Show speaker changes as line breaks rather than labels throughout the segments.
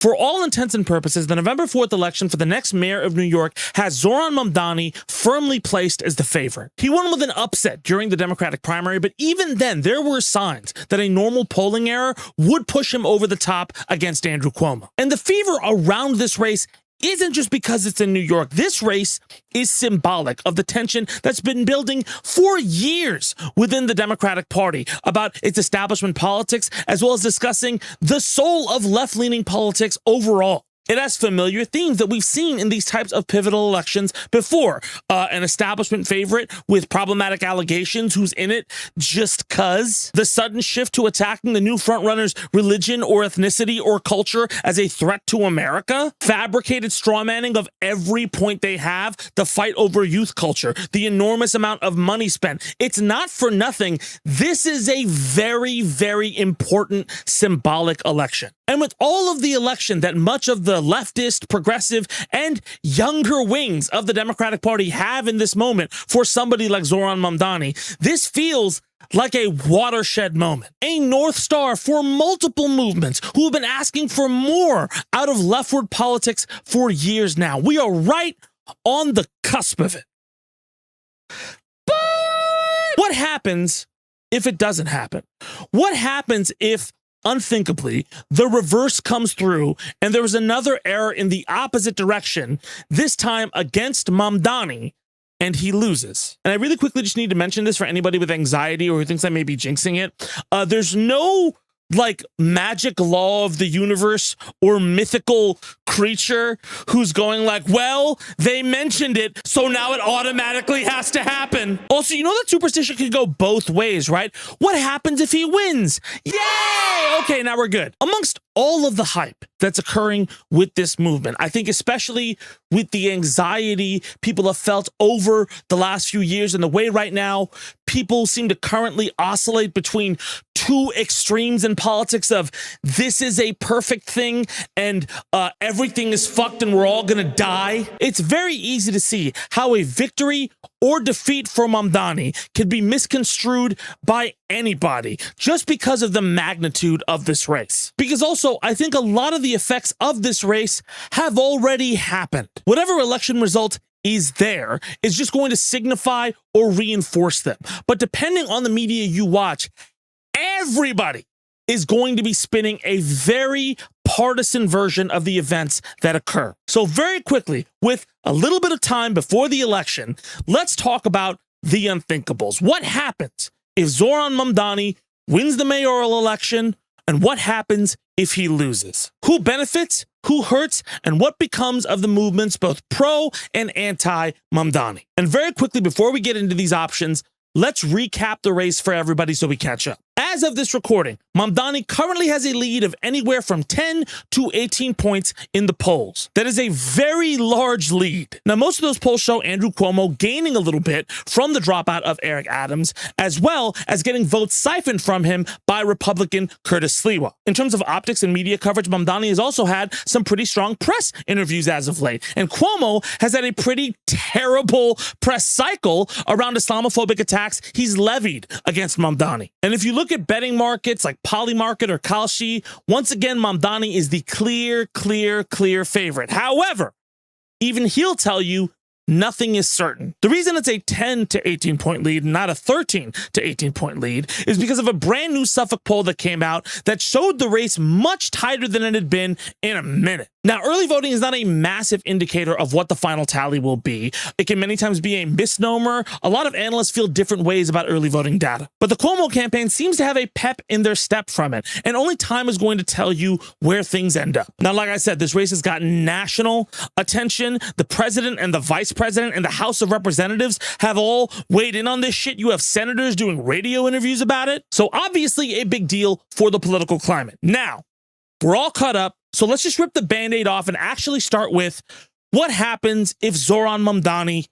For all intents and purposes, the November 4th election for the next mayor of New York has Zohran Mamdani firmly placed as the favorite. He won with an upset during the Democratic primary, but even then, there were signs that a normal polling error would push him over the top against Andrew Cuomo. And the fever around this race isn't just because it's in New York. This race is symbolic of the tension that's been building for years within the Democratic Party about its establishment politics, as well as discussing the soul of left-leaning politics overall. It has familiar themes that we've seen in these types of pivotal elections before. An establishment favorite with problematic allegations who's in it just cuz. The sudden shift to attacking the new frontrunner's religion or ethnicity or culture as a threat to America. Fabricated strawmanning of every point they have. The fight over youth culture. The enormous amount of money spent. It's not for nothing. This is a very, very important symbolic election. And with all of the election that much of the leftist, progressive, and younger wings of the Democratic Party have in this moment for somebody like Zohran Mamdani, this feels like a watershed moment, a North Star for multiple movements who have been asking for more out of leftward politics for years now. We are right on the cusp of it. But what happens if it doesn't happen? What happens if, unthinkably, the reverse comes through and there was another error in the opposite direction, this time against Mamdani, and he loses? And I really quickly just need to mention this for anybody with anxiety or who thinks I may be jinxing it. There's no like magic law of the universe or mythical creature who's going like, well, they mentioned it, so now it automatically has to happen. Also, you know that superstition could go both ways, right? What happens if he wins? Yay! Okay, now we're good. Amongst all of the hype that's occurring with this movement, I think especially with the anxiety people have felt over the last few years and the way right now people seem to currently oscillate between two extremes in politics of this is a perfect thing and everything is fucked and we're all gonna die. It's very easy to see how a victory or defeat for Mamdani can be misconstrued by anybody just because of the magnitude of this race. Because also, I think a lot of the effects of this race have already happened. Whatever election result is there is just going to signify or reinforce them. But depending on the media you watch, everybody is going to be spinning a very partisan version of the events that occur. So very quickly, with a little bit of time before the election, let's talk about the unthinkables. What happens if Zohran Mamdani wins the mayoral election, and what happens if he loses? Who benefits, who hurts, and what becomes of the movements both pro and anti-Mamdani? And very quickly, before we get into these options, let's recap the race for everybody so we catch up. As of this recording, Mamdani currently has a lead of anywhere from 10 to 18 points in the polls. That is a very large lead. Now, most of those polls show Andrew Cuomo gaining a little bit from the dropout of Eric Adams, as well as getting votes siphoned from him by Republican Curtis Sliwa. In terms of optics and media coverage, Mamdani has also had some pretty strong press interviews as of late, and Cuomo has had a pretty terrible press cycle around Islamophobic attacks he's levied against Mamdani. And if you look at betting markets like Polymarket or Kalshi, once again, Mamdani is the clear favorite. However, even he'll tell you nothing is certain. The reason it's a 10 to 18 point lead, not a 13 to 18 point lead, is because of a brand new Suffolk poll that came out that showed the race much tighter than it had been in a minute. Now, early voting is not a massive indicator of what the final tally will be. It can many times be a misnomer. A lot of analysts feel different ways about early voting data. But the Cuomo campaign seems to have a pep in their step from it, and only time is going to tell you where things end up. Now, like I said, this race has gotten national attention. The president and the vice president and the House of Representatives have all weighed in on this shit. You have senators doing radio interviews about it. So obviously a big deal for the political climate. Now, we're all caught up. So let's just rip the Band-Aid off and actually start with what happens if Zohran Mamdani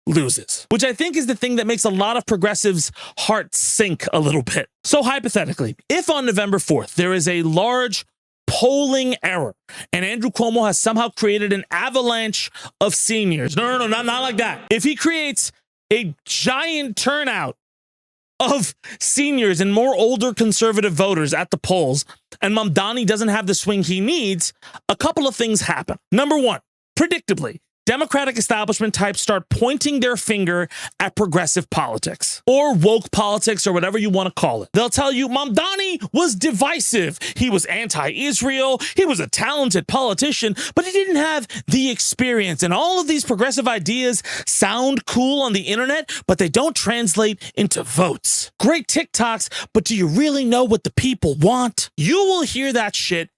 loses, which I think is the thing that makes a lot of progressives' hearts sink a little bit. So hypothetically, if on November 4th there is a large polling error and Andrew Cuomo has somehow created an avalanche of seniors, no, not like that. If he creates a giant turnout of seniors and more older conservative voters at the polls, and Mamdani doesn't have the swing he needs, a couple of things happen. Number one, predictably, Democratic establishment types start pointing their finger at progressive politics or woke politics or whatever you want to call it. They'll tell you Mamdani was divisive. He was anti-Israel. He was a talented politician, but he didn't have the experience. And all of these progressive ideas sound cool on the internet, but they don't translate into votes. Great TikToks, but do you really know what the people want? You will hear that shit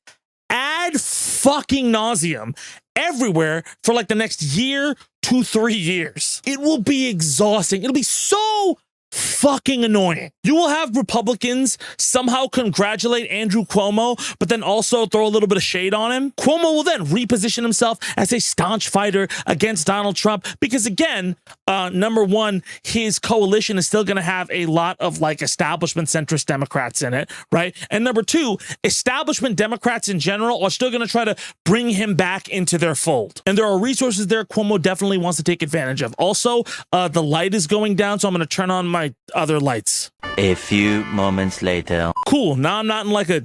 ad fucking nauseum everywhere for like the next year to 3 years. It will be exhausting. It'll be so fucking annoying. You will have Republicans somehow congratulate Andrew Cuomo, but then also throw a little bit of shade on him. Cuomo will then reposition himself as a staunch fighter against Donald Trump because, again, number one, his coalition is still going to have a lot of like establishment centrist Democrats in it, right? And number two, establishment Democrats in general are still going to try to bring him back into their fold. And there are resources there Cuomo definitely wants to take advantage of. Also, the light is going down, so I'm going to turn on my other lights.
A few moments later.
Cool. Now I'm not in like a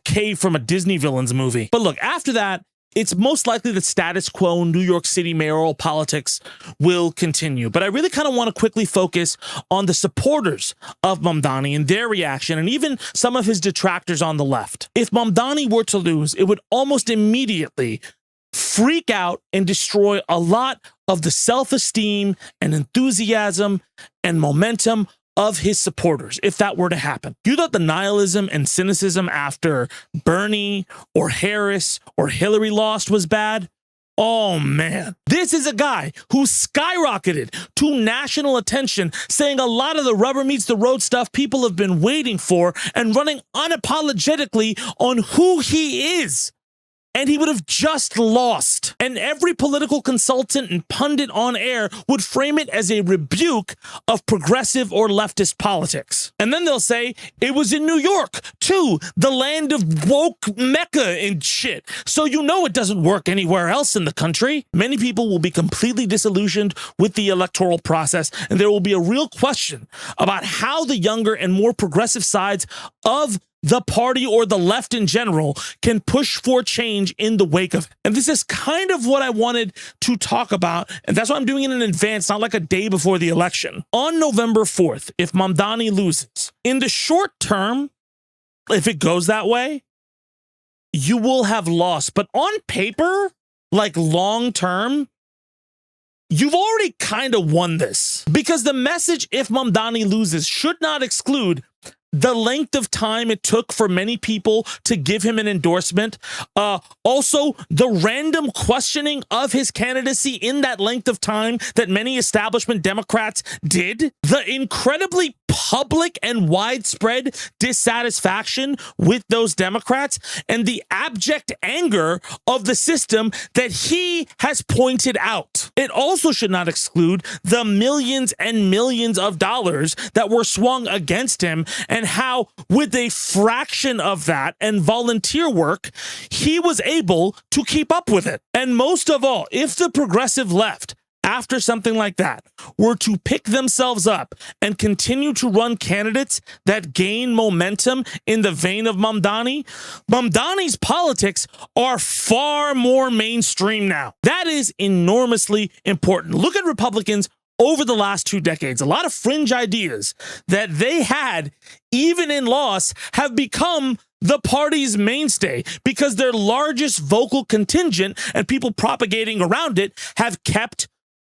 cave from a Disney villains movie. But look, after that, it's most likely that status quo New York City mayoral politics will continue. But I really kind of want to quickly focus on the supporters of Mamdani and their reaction, and even some of his detractors on the left. If Mamdani were to lose, it would almost immediately freak out and destroy a lot of the self-esteem and enthusiasm and momentum of his supporters if that were to happen. You thought the nihilism and cynicism after Bernie or Harris or Hillary lost was bad? Oh man, this is a guy who skyrocketed to national attention, saying a lot of the rubber meets the road stuff people have been waiting for and running unapologetically on who he is. And he would have just lost. And every political consultant and pundit on air would frame it as a rebuke of progressive or leftist politics. And then they'll say it was in New York, too, the land of woke Mecca and shit. So you know it doesn't work anywhere else in the country. Many people will be completely disillusioned with the electoral process, and there will be a real question about how the younger and more progressive sides of the party or the left in general can push for change in the wake of it. And this is kind of what I wanted to talk about. And that's why I'm doing it in advance, not like a day before the election. On November 4th, if Mamdani loses, in the short term, if it goes that way, you will have lost. But on paper, like long term, you've already kind of won this. Because the message, if Mamdani loses, should not exclude the length of time it took for many people to give him an endorsement. Also, the random questioning of his candidacy in that length of time that many establishment Democrats did. The incredibly public and widespread dissatisfaction with those Democrats and the abject anger of the system that he has pointed out. It also should not exclude the millions and millions of dollars that were swung against him and how, with a fraction of that and volunteer work, he was able to keep up with it. And most of all, if the progressive left, after something like that, were to pick themselves up and continue to run candidates that gain momentum in the vein of Mamdani, Mamdani's politics are far more mainstream now. That is enormously important. Look at Republicans over the last 2 decades. A lot of fringe ideas that they had, even in loss, have become the party's mainstay because their largest vocal contingent and people propagating around it have kept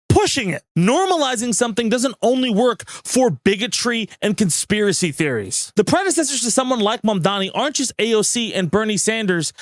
pushing it. Normalizing something doesn't only work for bigotry and conspiracy theories. The predecessors to someone like Mamdani aren't just AOC and Bernie Sanders,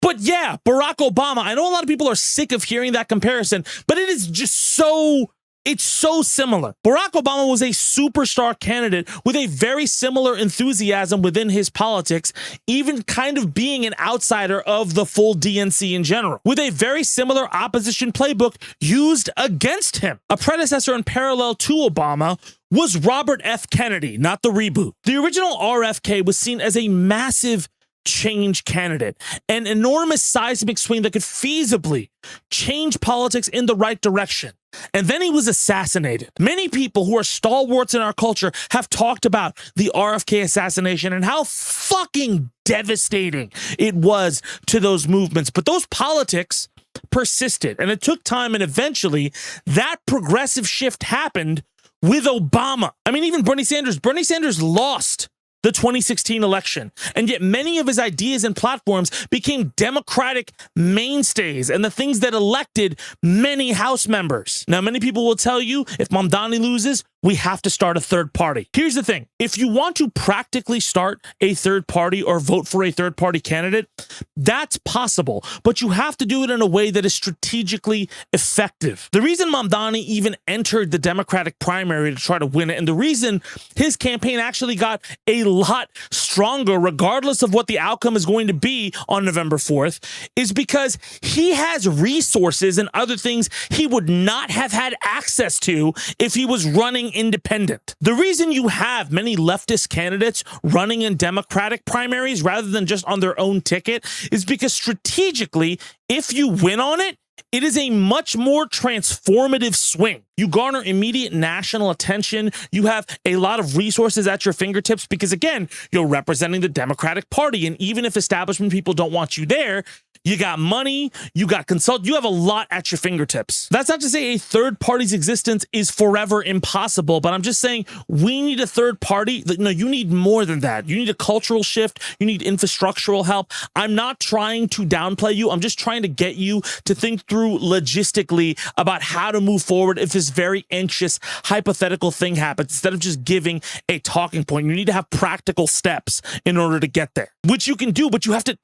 but yeah, Barack Obama. I know a lot of people are sick of hearing that comparison, but it is just so... it's so similar. Barack Obama was a superstar candidate with a very similar enthusiasm within his politics, even kind of being an outsider of the full DNC in general, with a very similar opposition playbook used against him. A predecessor in parallel to Obama was Robert F. Kennedy, not the reboot. The original RFK was seen as a massive change candidate, an enormous seismic swing that could feasibly change politics in the right direction. And then he was assassinated. Many people who are stalwarts in our culture have talked about the RFK assassination and how fucking devastating it was to those movements. But those politics persisted, and it took time, and eventually that progressive shift happened with Obama. I mean, even Bernie Sanders lost the 2016 election, and yet many of his ideas and platforms became Democratic mainstays and the things that elected many House members. Now, many people will tell you if Mamdani loses, we have to start a third party. Here's the thing. If you want to practically start a third party or vote for a third party candidate, that's possible, but you have to do it in a way that is strategically effective. The reason Mamdani even entered the Democratic primary to try to win it, and the reason his campaign actually got a lot stronger, regardless of what the outcome is going to be on November 4th, is because he has resources and other things he would not have had access to if he was running independent. The reason you have many leftist candidates running in Democratic primaries rather than just on their own ticket is because strategically, if you win on it, it is a much more transformative swing. You garner immediate national attention. You have a lot of resources at your fingertips because, again, you're representing the Democratic Party. And even if establishment people don't want you there, you got money, you got you have a lot at your fingertips. That's not to say a third party's existence is forever impossible, but I'm just saying we need a third party. No, you need more than that. You need a cultural shift. You need infrastructural help. I'm not trying to downplay you. I'm just trying to get you to think through logistically about how to move forward if this very anxious hypothetical thing happens. Instead of just giving a talking point, you need to have practical steps in order to get there, which you can do, but you have to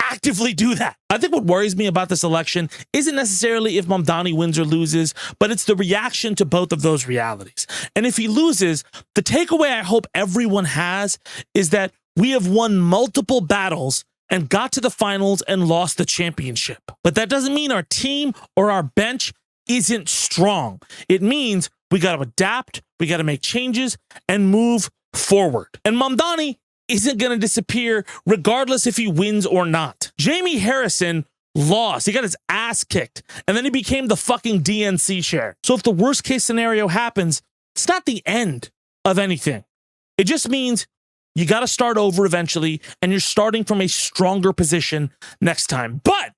actively do that. I think what worries me about this election isn't necessarily if Mamdani wins or loses, but it's the reaction to both of those realities. And if he loses, the takeaway I hope everyone has is that we have won multiple battles and got to the finals and lost the championship. But that doesn't mean our team or our bench isn't strong. It means we got to adapt, we got to make changes and move forward. And Mamdani isn't going to disappear regardless if he wins or not. Jamie Harrison lost. He got his ass kicked, and then he became the fucking DNC chair. So if the worst case scenario happens, it's not the end of anything. It just means you got to start over eventually, and you're starting from a stronger position next time. But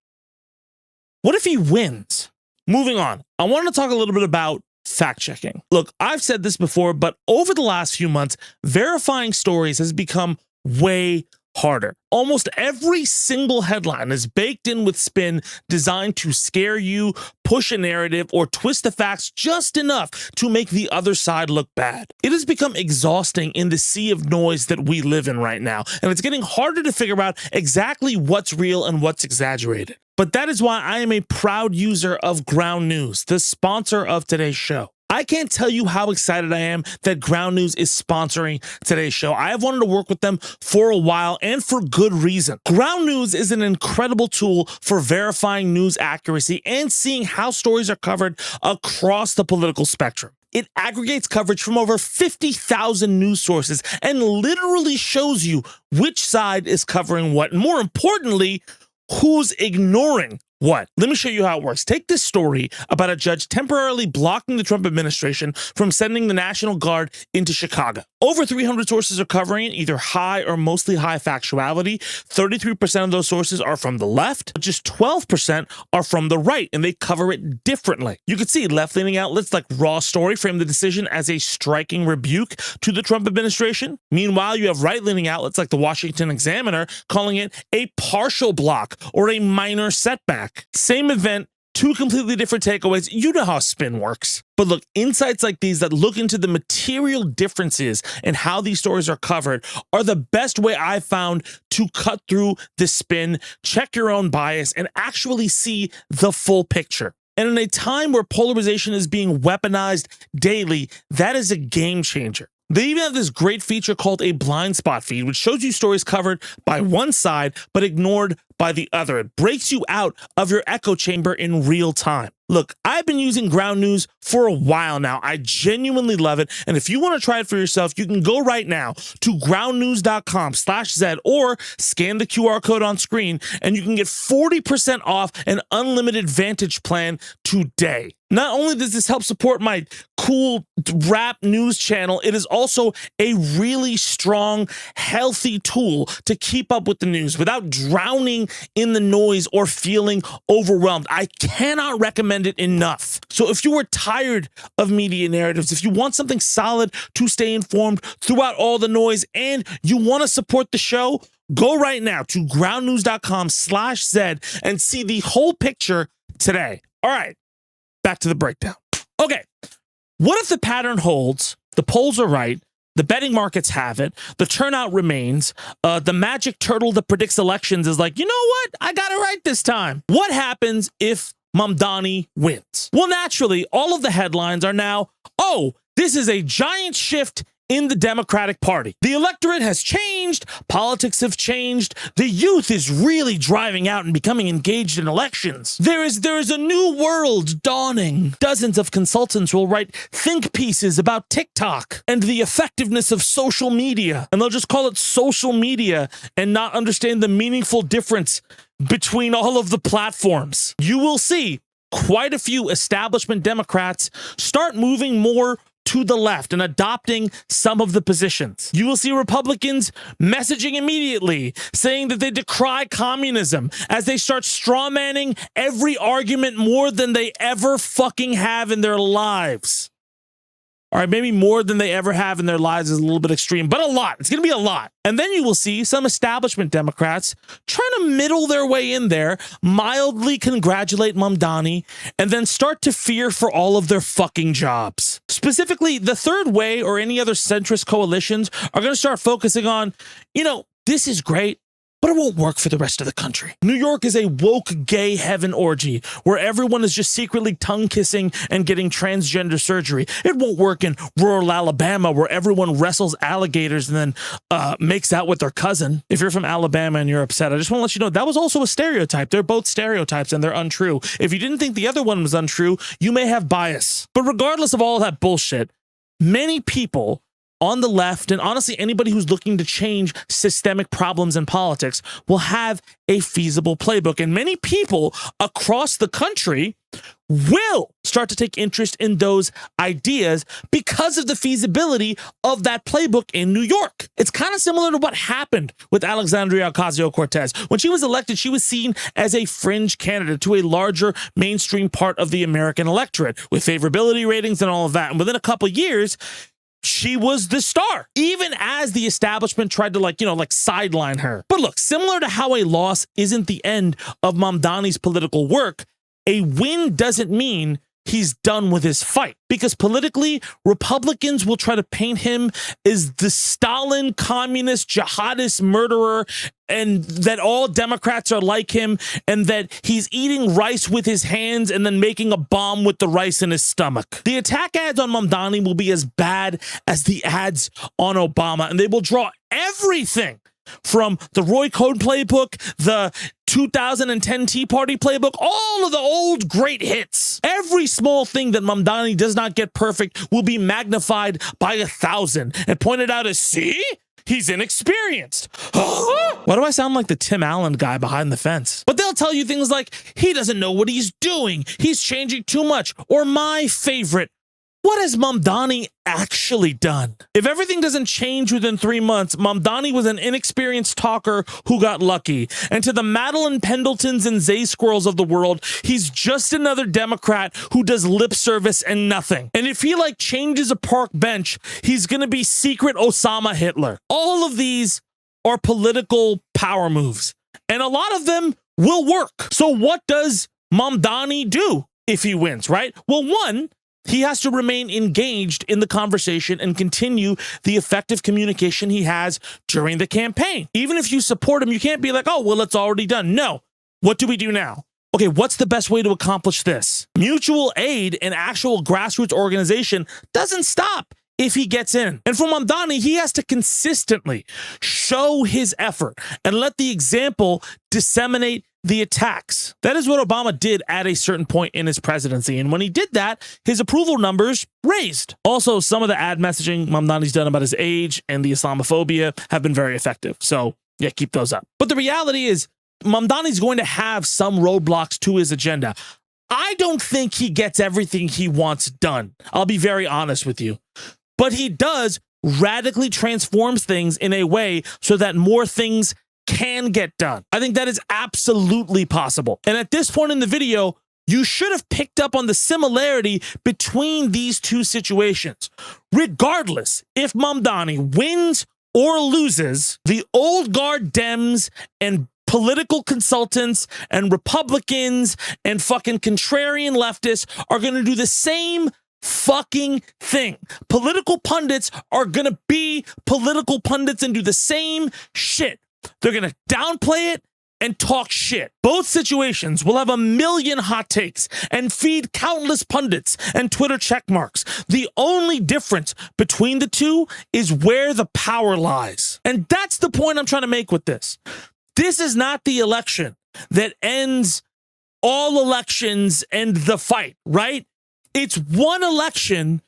what if he wins? Moving on, I want to talk a little bit about fact checking. Look, I've said this before, but over the last few months, verifying stories has become way harder. Almost every single headline is baked in with spin designed to scare you, push a narrative, or twist the facts just enough to make the other side look bad. It has become exhausting in the sea of noise that we live in right now, and it's getting harder to figure out exactly what's real and what's exaggerated. But that is why I am a proud user of GroundNews, the sponsor of today's show. I can't tell you how excited I am that GroundNews is sponsoring today's show. I have wanted to work with them for a while, and for good reason. GroundNews is an incredible tool for verifying news accuracy and seeing how stories are covered across the political spectrum. It aggregates coverage from over 50,000 news sources and literally shows you which side is covering what, and more importantly, who's ignoring what. Let me show you how it works. Take this story about a judge temporarily blocking the Trump administration from sending the National Guard into Chicago. Over 300 sources are covering it, either high or mostly high factuality. 33% of those sources are from the left, but just 12% are from the right, and they cover it differently. You can see left-leaning outlets like Raw Story frame the decision as a striking rebuke to the Trump administration. Meanwhile, you have right-leaning outlets like the Washington Examiner calling it a partial block or a minor setback. Same event, two completely different takeaways. You know how spin works. But look, insights like these that look into the material differences in how these stories are covered are the best way I've found to cut through the spin, check your own bias, and actually see the full picture. And in a time where polarization is being weaponized daily, that is a game changer. They even have this great feature called a blind spot feed, which shows you stories covered by one side but ignored by the other. It breaks you out of your echo chamber in real time. Look, I've been using GroundNews for a while now. I genuinely love it. And if you want to try it for yourself, you can go right now to groundnews.com/Zed or scan the QR code on screen and you can get 40% off an unlimited Vantage plan today. Not only does this help support my cool rap news channel, it is also a really strong, healthy tool to keep up with the news without drowning in the noise or feeling overwhelmed. I cannot recommend it enough. So if you are tired of media narratives, if you want something solid to stay informed throughout all the noise and you want to support the show, go right now to groundnews.com/Zed and see the whole picture today. All right. Back to the breakdown. Okay, what if the pattern holds, the polls are right, the betting markets have it, the turnout remains, the magic turtle that predicts elections is like, you know what? I got it right this time. What happens if Mamdani wins? Well, naturally, all of the headlines are now, oh, this is a giant shift in the Democratic Party. The electorate has changed, politics have changed, the youth is really driving out and becoming engaged in elections. There is a new world dawning. Dozens of consultants will write think pieces about TikTok and the effectiveness of social media, and they'll just call it social media and not understand the meaningful difference between all of the platforms. You will see quite a few establishment Democrats start moving more to the left and adopting some of the positions. You will see Republicans messaging immediately, saying that they decry communism as they start strawmanning every argument more than they ever fucking have in their lives. All right, maybe more than they ever have in their lives is a little bit extreme, but a lot. It's going to be a lot. And then you will see some establishment Democrats trying to middle their way in there, mildly congratulate Mamdani, and then start to fear for all of their fucking jobs. Specifically, the Third Way or any other centrist coalitions are going to start focusing on, you know, this is great, but it won't work for the rest of the country. New York is a woke gay heaven orgy where everyone is just secretly tongue kissing and getting transgender surgery. It won't work in rural Alabama where everyone wrestles alligators and then makes out with their cousin. If you're from Alabama and you're upset, I just want to let you know that was also a stereotype. They're both stereotypes and they're untrue. If you didn't think the other one was untrue, you may have bias. But regardless of all that bullshit, many people on the left, and honestly anybody who's looking to change systemic problems in politics, will have a feasible playbook. And many people across the country will start to take interest in those ideas because of the feasibility of that playbook in New York. It's kind of similar to what happened with Alexandria Ocasio-Cortez. When she was elected, she was seen as a fringe candidate to a larger mainstream part of the American electorate with favorability ratings and all of that. And within a couple years, she was the star, even as the establishment tried to sideline her. But look, similar to how a loss isn't the end of Mamdani's political work, a win doesn't mean he's done with his fight. Because politically, Republicans will try to paint him as the Stalin, communist, jihadist murderer, and that all Democrats are like him, and that he's eating rice with his hands and then making a bomb with the rice in his stomach. The attack ads on Mamdani will be as bad as the ads on Obama, and they will draw everything from the Roy Cohn playbook, the 2010 Tea Party playbook, all of the old great hits. Every small thing that Mamdani does not get perfect will be magnified by 1,000 and pointed out as, see? He's inexperienced. Why do I sound like the Tim Allen guy behind the fence? But they'll tell you things like, he doesn't know what he's doing. He's changing too much. Or my favorite, what has Mamdani actually done? If everything doesn't change within 3 months, Mamdani was an inexperienced talker who got lucky. And to the Madeline Pendletons and Zaid Squirrels of the world, he's just another Democrat who does lip service and nothing. And if he changes a park bench, he's going to be secret Osama Hitler. All of these are political power moves, and a lot of them will work. So what does Mamdani do if he wins, right? Well, one, he has to remain engaged in the conversation and continue the effective communication he has during the campaign. Even if you support him, you can't be like, oh, well, it's already done. No. What do we do now? Okay, what's the best way to accomplish this? Mutual aid and actual grassroots organization doesn't stop if he gets in. And for Mamdani, he has to consistently show his effort and let the example disseminate the attacks. That is what Obama did at a certain point in his presidency. And when he did that, his approval numbers raised. Also, some of the ad messaging Mamdani's done about his age and the Islamophobia have been very effective. So yeah, keep those up. But the reality is Mamdani's going to have some roadblocks to his agenda. I don't think he gets everything he wants done. I'll be very honest with you. But he does radically transforms things in a way so that more things can get done. I think that is absolutely possible. And at this point in the video, you should have picked up on the similarity between these two situations. Regardless, if Mamdani wins or loses, the old guard Dems and political consultants and Republicans and fucking contrarian leftists are going to do the same fucking thing. Political pundits are going to be political pundits and do the same shit. They're going to downplay it and talk shit. Both situations will have a million hot takes and feed countless pundits and Twitter check marks. The only difference between the two is where the power lies. And that's the point I'm trying to make with this. This is not the election that ends all elections and the fight, right? It's one election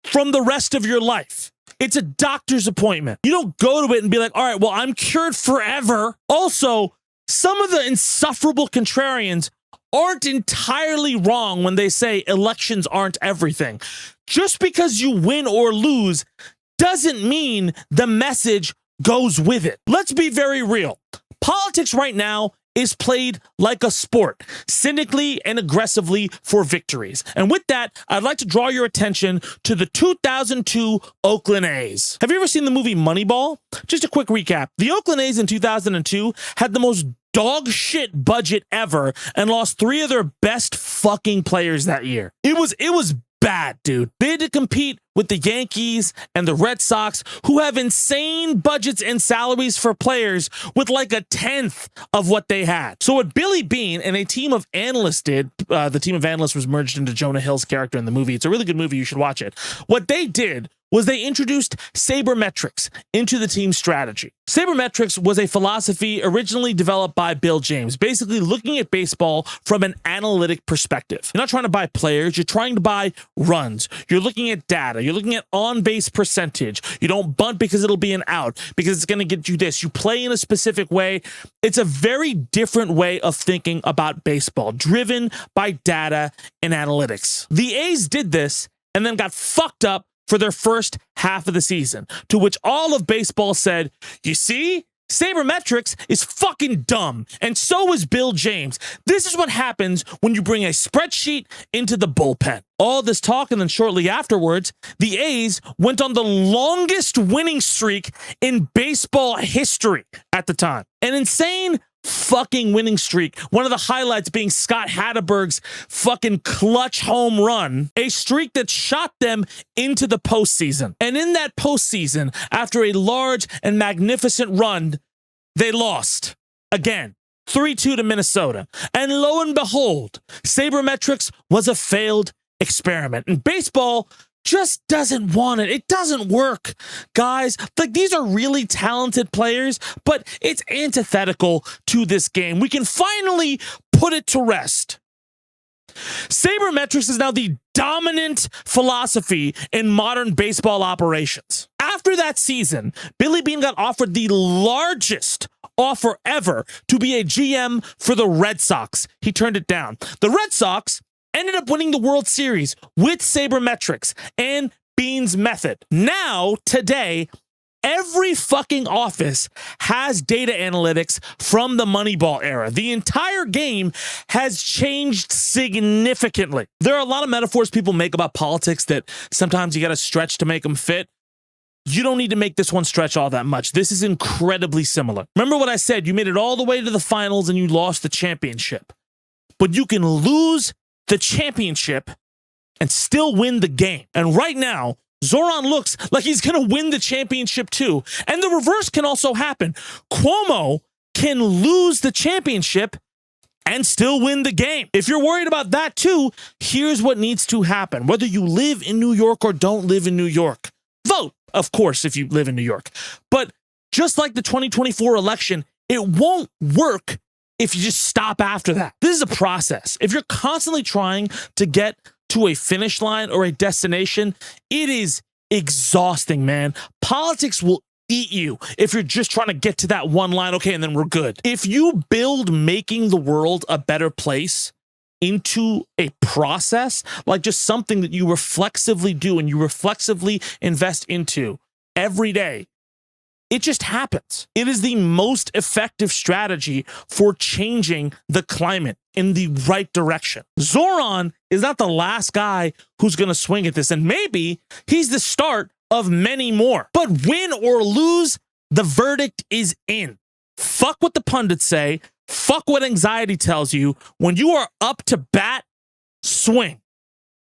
from the rest of your life. It's a doctor's appointment. You don't go to it and be like, all right, well, I'm cured forever. Also, some of the insufferable contrarians aren't entirely wrong when they say elections aren't everything. Just because you win or lose doesn't mean the message goes with it. Let's be very real. Politics right now is played like a sport, cynically and aggressively for victories. And with that, I'd like to draw your attention to the 2002 Oakland A's. Have you ever seen the movie Moneyball? Just a quick recap. The Oakland A's in 2002 had the most dog shit budget ever and lost 3 of their best fucking players that year. It was bad, dude. They had to compete with the Yankees and the Red Sox, who have insane budgets and salaries for players with like a 10th of what they had. So what Billy Beane and a team of analysts did, the team of analysts was merged into Jonah Hill's character in the movie. It's a really good movie. You should watch it. What they did was they introduced sabermetrics into the team's strategy. Sabermetrics was a philosophy originally developed by Bill James, basically looking at baseball from an analytic perspective. You're not trying to buy players, you're trying to buy runs. You're looking at data, you're looking at on-base percentage. You don't bunt because it'll be an out, because it's gonna get you this. You play in a specific way. It's a very different way of thinking about baseball, driven by data and analytics. The A's did this and then got fucked up for their first half of the season, to which all of baseball said, you see, sabermetrics is fucking dumb, and so is Bill James. This is what happens when you bring a spreadsheet into the bullpen. All this talk, and then shortly afterwards, the A's went on the longest winning streak in baseball history at the time. An insane fucking winning streak. One of the highlights being Scott Hatteberg's fucking clutch home run, a streak that shot them into the postseason. And in that postseason, after a large and magnificent run, they lost again, 3-2 to Minnesota. And lo and behold, sabermetrics was a failed experiment. And baseball just doesn't want it. It doesn't work, guys. Like, these are really talented players, but it's antithetical to this game. We can finally put it to rest. Sabermetrics is now the dominant philosophy in modern baseball operations. After that season, Billy Beane got offered the largest offer ever to be a GM for the Red Sox. He turned it down. The Red Sox ended up winning the World Series with sabermetrics and Beane's method. Now, today, every fucking office has data analytics from the Moneyball era. The entire game has changed significantly. There are a lot of metaphors people make about politics that sometimes you got to stretch to make them fit. You don't need to make this one stretch all that much. This is incredibly similar. Remember what I said? You made it all the way to the finals and you lost the championship. But you can lose the championship and still win the game. And right now, Zohran looks like he's going to win the championship too. And the reverse can also happen. Cuomo can lose the championship and still win the game. If you're worried about that too, here's what needs to happen. Whether you live in New York or don't live in New York, of course, if you live in New York. But just like the 2024 election, it won't work if you just stop after that. This is a process. If you're constantly trying to get to a finish line or a destination, it is exhausting, man. Politics will eat you if you're just trying to get to that one line, okay, and then we're good. If you build making the world a better place into a process, like just something that you reflexively do and you reflexively invest into every day, it just happens. It is the most effective strategy for changing the climate in the right direction. Zohran is not the last guy who's going to swing at this, and maybe he's the start of many more. But win or lose, the verdict is in. Fuck what the pundits say. Fuck what anxiety tells you. When you are up to bat, swing.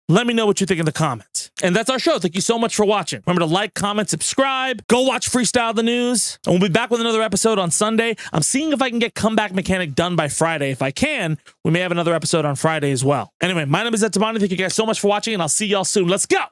Let me know what you think in the comments. And that's our show. Thank you so much for watching. Remember to like, comment, subscribe. Go watch Freestyle the News. And we'll be back with another episode on Sunday. I'm seeing if I can get Comeback Mechanic done by Friday. If I can, we may have another episode on Friday as well. Anyway, my name is Tabani. Thank you guys so much for watching, and I'll see y'all soon. Let's go.